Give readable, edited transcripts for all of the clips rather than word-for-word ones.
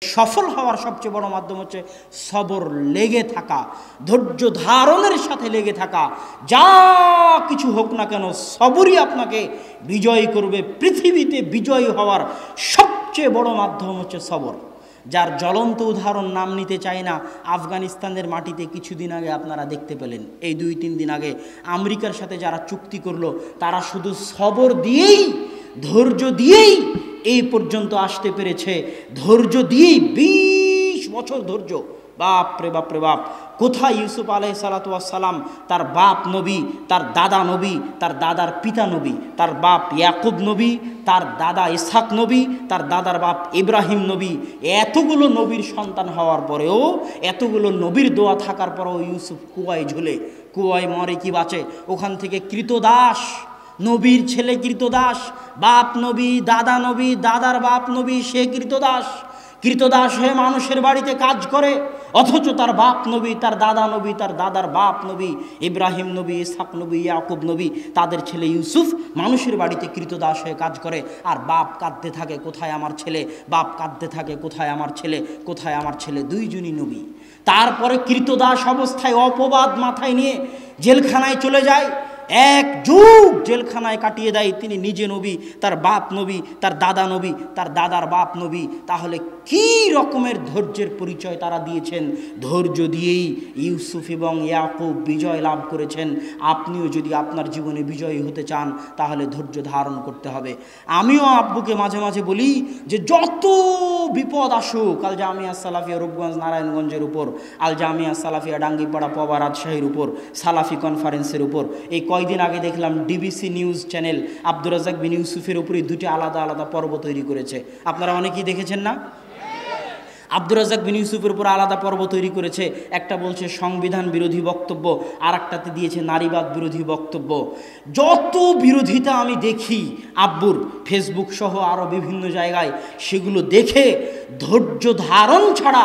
সফল হওয়ার সবচেয়ে বড় মাধ্যম হচ্ছে সবর, লেগে থাকা, ধৈর্য ধারণের সাথে লেগে থাকা। যা কিছু হোক না কেন সবরই আপনাকে বিজয়ী করবে। পৃথিবীতে বিজয়ী হওয়ার সবচেয়ে বড় মাধ্যম হচ্ছে সবর, যার জ্বলন্ত উদাহরণ নাম নিতে চাই না। আফগানিস্তানের মাটিতে কিছুদিন আগে আপনারা দেখতে পেলেন, এই 2-3 দিন আগে আমেরিকার সাথে যারা চুক্তি করলো, তারা শুধু সবর দিয়েই, ধৈর্য দিয়েই এই পর্যন্ত আসতে পেরেছে। ধৈর্য দিয়েই 20 বছর ধৈর্য। বাপরে বাপরে বাপ! কোথায় ইউসুফ আলাইহিসসালাম, তার বাপ নবী, তার দাদা নবী, তার দাদার পিতা নবী, তার বাপ ইয়াকুব নবী, তার দাদা ইসহাক নবী, তার দাদার বাপ ইব্রাহিম নবী। এতগুলো নবীর সন্তান হওয়ার পরেও, এতগুলো নবীর দোয়া থাকার পরেও ইউসুফ কুয়ায় ঝুলে, কুয়ায় মরে কি বাঁচে। ওখান থেকে কৃতদাস, নবীর ছেলে কৃতদাস, বাপ নবী, দাদা নবী, দাদার বাপ নবী, সে কৃতদাস। কৃতদাস হয়ে মানুষের বাড়িতে কাজ করে, অথচ তার বাপ নবী, তার দাদা নবী, তার দাদার বাপ নবী ইব্রাহিম নবী, ইসহাক নবী, ইয়াকুব নবী, তাদের ছেলে ইউসুফ মানুষের বাড়িতে কৃতদাস হয়ে কাজ করে। আর বাপ কাঁদতে থাকে, কোথায় আমার ছেলে? বাপ কাঁদতে থাকে, কোথায় আমার ছেলে, কোথায় আমার ছেলে? দুইজনই নবী। তারপরে কৃতদাস অবস্থায় অপবাদ মাথায় নিয়ে জেলখানায় চলে যায়, 1 যুগ জেলখানায় কাটিয়ে দেয়। তিনি নিজে নবী, তার বাপ নবী, তার দাদা নবী, তার দাদার বাপ নবী। তাহলে কি রকমের ধৈর্যের পরিচয় তারা দিয়েছেন! ধৈর্য দিয়েই ইউসুফ এবং ইয়াকুব বিজয় লাভ করেছেন। আপনিও যদি আপনার জীবনে বিজয়ী হতে চান, তাহলে ধৈর্য ধারণ করতে হবে। আমিও আব্বুকে মাঝে মাঝে বলি যে যত বিপদ আসুক, আল জামিয়া সালাফিয়া রূপগঞ্জ নারায়ণগঞ্জের উপর, আল জামিয়া সালাফিয়া ডাঙ্গিপাড়া পবা রাজশাহীর উপর, সালাফি কনফারেন্সের উপর। এই কয়দিন আগে দেখলাম DBC news channel Abdur Razzaq bin ইউসুফের উপরে 2টি আলাদা আলাদা পর্ব তৈরি করেছে। আপনারা অনেকেই দেখেছেন না? আব্দুর রাজ্জাক বিন ইউসুফের উপর আলাদা পর্ব তৈরি করেছে। একটা বলছে সংবিধান বিরোধী বক্তব্য, আর একটাতে দিয়েছে নারীবাদ বিরোধী বক্তব্য। যত বিরোধিতা আমি দেখি আব্বুর, ফেসবুক সহ আরও বিভিন্ন জায়গায়, সেগুলো দেখে ধৈর্য ধারণ ছাড়া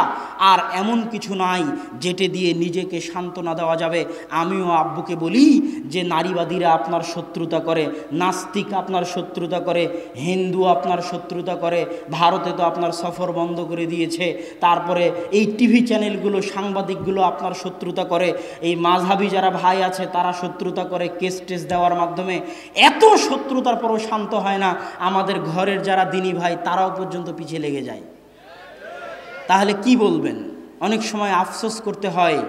আর এমন কিছু নাই যেটা দিয়ে নিজেকে সান্ত্বনা দেওয়া যাবে। আমিও আব্বুকে বলি যে নারীবাদীরা আপনার শত্রুতা করে, নাস্তিক আপনার শত্রুতা করে, হিন্দু আপনার শত্রুতা করে, ভারতে তো আপনার সফর বন্ধ করে দিয়েছে, তারপরে এই টিভি চ্যানেলগুলো, সাংবাদিকগুলো আপনার শত্রুতা করে, এই মাঝহাবি যারা ভাই আছে তারা শত্রুতা করে কেস টেস দেওয়ার মাধ্যমে। এত শত্রুতার পরও শান্ত হয় না। আমাদের ঘরের যারা দিনী ভাই তারাও পর্যন্ত পিছিয়ে লেগে যায়। তাহলে কি বলবেন? অনেক সময় আফসোস করতে হয়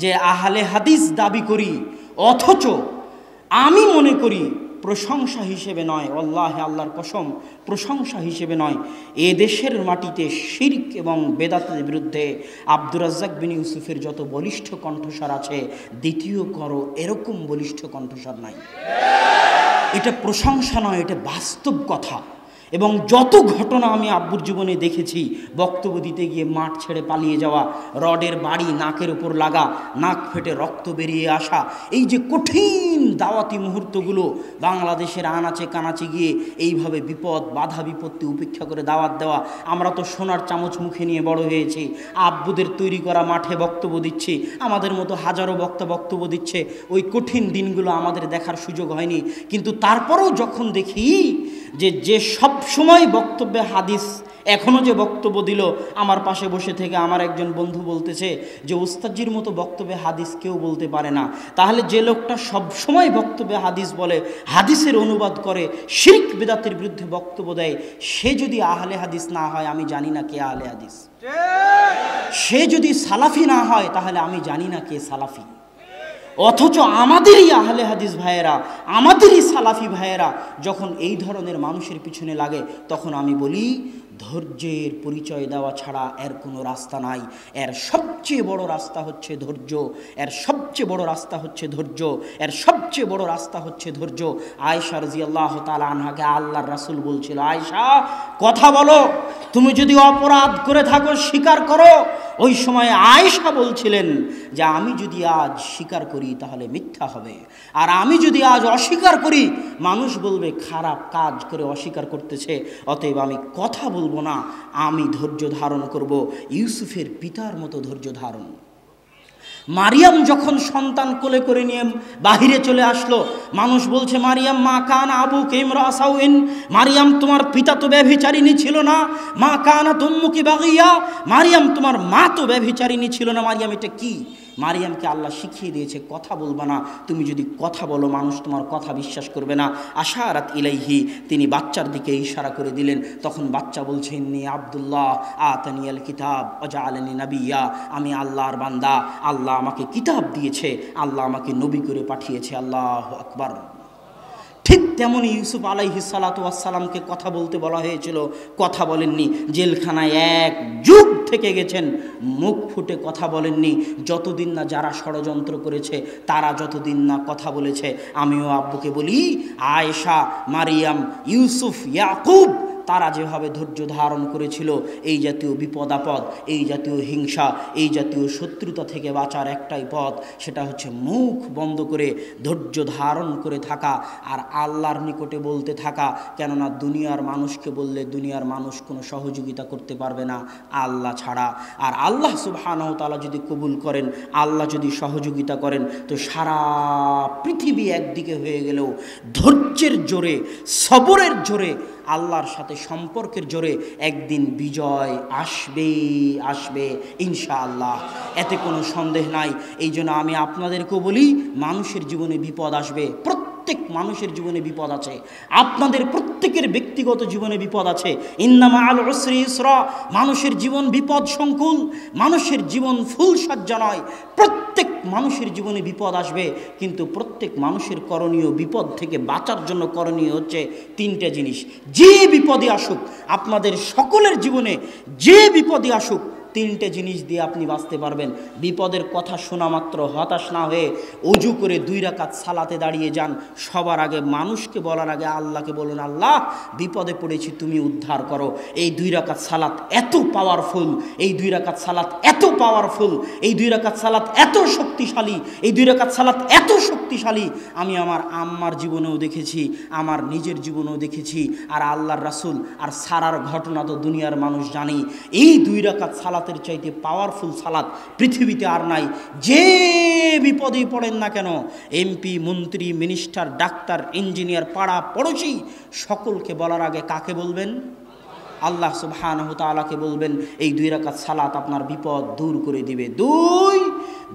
যে আহলে হাদিস দাবি করি, অথচ আমি মনে করি প্রশংসা হিসেবে নয়, আল্লাহ, আল্লাহর কসম, প্রশংসা হিসেবে নয়, এ দেশের মাটিতে শিরক এবং বেদাতের বিরুদ্ধে আব্দুর রাজ্জাক বিন ইউসুফের যত বলিষ্ঠ কণ্ঠস্বর আছে, দ্বিতীয় করো এরকম বলিষ্ঠ কণ্ঠস্বর নাই। এটা প্রশংসা নয়, এটা বাস্তব কথা। এবং যত ঘটনা আমি আব্বুর জীবনে দেখেছি, বক্তব্য দিতে গিয়ে মাঠ ছেড়ে পালিয়ে যাওয়া, রডের বাড়ি নাকের উপর লাগা, নাক ফেটে রক্ত বেরিয়ে আসা, এই যে কঠিন দাওয়াতি মুহূর্তগুলো, বাংলাদেশের আনাচে কানাচে গিয়ে এইভাবে বিপদ বাধা বিপত্তি উপেক্ষা করে দাওয়াত দেওয়া। আমরা তো সোনার চামচ মুখে নিয়ে বড় হয়েছি, আব্বুদের তৈরি করা মাঠে বক্তব্য দিচ্ছি, আমাদের মতো হাজারো বক্তব্য দিচ্ছে। ওই কঠিন দিনগুলো আমাদের দেখার সুযোগ হয়নি, কিন্তু তারপরেও যখন দেখি যে সব সময় বক্তব্যে হাদিস, এখনও যে বক্তব্য দিল, আমার পাশে বসে থেকে আমার একজন বন্ধু বলতেছে যে ওস্তাদজির মতো বক্তব্যে হাদিস কেউ বলতে পারে না। তাহলে যে লোকটা সব সময় বক্তব্যে হাদিস বলে, হাদিসের অনুবাদ করে, শিরক বিদআতের বিরুদ্ধে বক্তব্য দেয়, সে যদি আহলে হাদিস না হয়, আমি জানি না কে আহলে হাদিস। সে যদি সালাফি না হয়, তাহলে আমি জানি না কে সালাফি। অথচ আমাদেরই আহলে হাদিস ভাইয়েরা, আমাদেরই সালাফি ভাইয়েরা যখন এই ধরনের মানুষের পিছনে লাগে, তখন আমি বলি ধৈর্যের পরিচয় দেওয়া ছাড়া এর কোনো রাস্তা নাই। এর সবচেয়ে বড় রাস্তা হচ্ছে ধৈর্য, এর সবচেয়ে বড় রাস্তা হচ্ছে ধৈর্য, এর সবচেয়ে বড় রাস্তা হচ্ছে ধৈর্য। আয়েশা রাদিয়াল্লাহু তাআলা আনহাকে আল্লাহর রাসূল বলছিল, আয়েশা কথা বলো, তুমি যদি অপরাধ করে থাকো স্বীকার করো। ওই সময় আয়েশা বলছিলেন যে আমি যদি আজ স্বীকার করি তাহলে মিথ্যা হবে, আর আমি যদি আজ অস্বীকার করি মানুষ বলবে খারাপ কাজ করে অস্বীকার করতেছে, অতএব আমি কথা বলবো না, আমি ধৈর্য ধারণ করব, ইউসুফের পিতার মতো ধৈর্য ধারণ। মারিয়াম যখন সন্তান কোলে করে নিয়ে বাহিরে চলে আসলো, মানুষ বলছে মারিয়াম মা কানা আবুকা ইমরা সাউইন, মারিয়াম তোমার পিতা তো ব্যভিচারিণী ছিল না, মা কানা তুম্মুকি বাগিয়া, মারিয়াম তোমার মা তো ব্যভিচারিণী ছিল না। মারিয়াম এটা কি? মারিয়ামকে আল্লাহ শিখিয়ে দিয়েছে কথা বলবা না, তুমি যদি কথা বলো মানুষ তোমার কথা বিশ্বাস করবে না। আশারাত ইলাইহি, তিনি বাচ্চার দিকে ইশারা করে দিলেন। তখন বাচ্চা বলছে ইন্নী আব্দুল্লাহ আতানিয়াল কিতাব ওয়াজআলানি নাবিয়্যা, আমি আল্লাহর বান্দা, আল্লাহ আমাকে কিতাব দিয়েছে, আল্লাহ আমাকে নবী করে পাঠিয়েছে। আল্লাহু আকবার। ঠিক তেমনি ইউসুফ আলাইহিস সালাতু ওয়াস সালামকে কথা বলতে বলা হয়েছিল, কথা বলেননি। জেলখানায় এক যুগ থেকে গেছেন, মুখ ফুটে কথা বলেননি, যতদিন না যারা ষড়যন্ত্র করেছে তারা যতদিন না কথা বলেছে। আমিও আব্বুকে বলি, আয়েশা, মারিয়াম, ইউসুফ, ইয়াকুব, তারা যেভাবে ধৈর্য ধারণ করেছিল, এই জাতীয় বিপদ আপদ, এই জাতীয় হিংসা, এই জাতীয় শত্রুতা থেকে বাঁচার একটাই পথ, সেটা হচ্ছে মুখ বন্ধ করে ধৈর্য ধারণ করে থাকা আর আল্লাহর নিকটে বলতে থাকা। কেননা দুনিয়ার মানুষকে বললে দুনিয়ার মানুষ কোনো সহযোগিতা করতে পারবে না আল্লাহ ছাড়া। আর আল্লাহ সুবহানাহু ওয়া তাআলা যদি কবুল করেন, আল্লাহ যদি সহযোগিতা করেন, তো সারা পৃথিবী একদিকে হয়ে গেলেও ধৈর্যের জোরে, সবরের জোরে, আল্লাহর সাথে সম্পর্কের জোরে একদিন বিজয় আসবে, আসবে ইনশাআল্লাহ, এতে কোনো সন্দেহ নাই। এই জন্য আমি আপনাদেরকেও বলি, মানুষের জীবনে বিপদ আসবে, প্রত্যেক মানুষের জীবনে বিপদ আছে, আপনাদের প্রত্যেকের ব্যক্তিগত জীবনে বিপদ আছে। ইন্না মাআল উসরি ইসরা, মানুষের জীবন বিপদ সংকুল, মানুষের জীবন ফুলসজ্জা নয়। প্রত্যেক মানুষের জীবনে বিপদ আসবে, কিন্তু প্রত্যেক মানুষের করণীয়, বিপদ থেকে বাঁচার জন্য করণীয় হচ্ছে তিনটে জিনিস। যে বিপদে আসুক, আপনাদের সকলের জীবনে যে বিপদে আসুক, তিনটে জিনিস দিয়ে আপনি বাঁচতে পারবেন। বিপদের কথা শোনা মাত্র হতাশ না হয়ে অজু করে 2 রাকাত সালাতে দাঁড়িয়ে যান। সবার আগে মানুষকে বলার আগে আল্লাহকে বলুন, আল্লাহ বিপদে পড়েছি, তুমি উদ্ধার করো। এই 2 রাকাত সালাত এত পাওয়ারফুল, এই 2 রাকাত সালাত এত পাওয়ারফুল, এই 2 রাকাত সালাত এত শক্তিশালী, এই 2 রাকাত সালাত এত শক্তিশালী, আমি আমার আম্মার জীবনেও দেখেছি, আমার নিজের জীবনেও দেখেছি, আর আল্লাহর রাসূল আর সারার ঘটনা তো দুনিয়ার মানুষ জানি। এই 2 রাকাত সালাত চাইতে পাওয়ারফুল সালাত পৃথিবীতে আর নাই। যে বিপদে পড়েন না কেন, এমপি, মন্ত্রী, মিনিস্টার, ডাক্তার, ইঞ্জিনিয়ার, পাড়া পড়োশি, সকলকে বলার আগে কাকে বলবেন? আল্লাহ সুবহানাহু ওয়া তাআলাকে বলবেন। এই 2 রাকাত সালাত আপনার বিপদ দূর করে দিবে।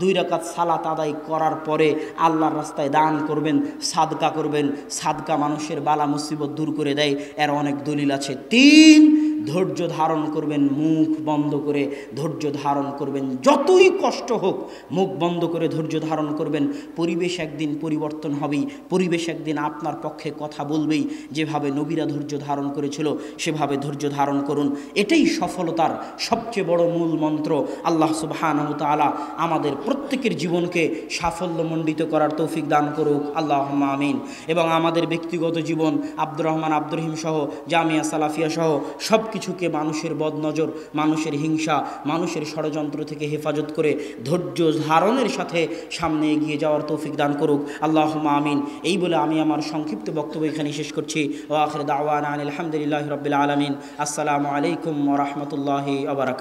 2 রাকাত সালাত আদায় করার পরে আল্লাহর রাস্তায় দান করবেন, সাদকা করবেন। সাদকা মানুষের বালা মুসিবত দূর করে দেয়, এর অনেক দলিল আছে। 3, ধৈর্য ধারণ করবেন, মুখ বন্ধ করে ধৈর্য ধারণ করবেন, যতই কষ্ট হোক মুখ বন্ধ করে ধৈর্য ধারণ করবেন। পরিবেশ একদিন পরিবর্তন হবেই, পরিবেশ একদিন আপনার পক্ষে কথা বলবেই। যেভাবে নবীরা ধৈর্য ধারণ করেছিল সেভাবে ধৈর্য ধারণ করুন, এটাই সফলতার সবচেয়ে বড় মূল মন্ত্র। আল্লাহ সুবহানাহু ওয়া তাআলা আমাদের প্রত্যেকের জীবনকে সাফল্যমণ্ডিত করার তৌফিক দান করুক, আল্লাহুম্মা আমিন। এবং আমাদের ব্যক্তিগত জীবন, আব্দুর রহমান, আব্দুর রহিম সহ, জামিয়া সালাফিয়া সহ সব কিছুকে মানুষের বদনজর, মানুষের হিংসা, মানুষের ষড়যন্ত্র থেকে হেফাজত করে ধৈর্য ধারণের সাথে সামনে এগিয়ে যাওয়ার তৌফিক দান করুক, আল্লাহুম্মা আমিন। এই বলে আমি আমার সংক্ষিপ্ত বক্তব্য এখানে শেষ করছি। ওয়া আখিরু দাওয়ানা আলহামদুলিল্লাহি রাব্বিল আলামিন। আসসালামু আলাইকুম ওয়া রাহমাতুল্লাহি ওয়া বারাকাতুহু।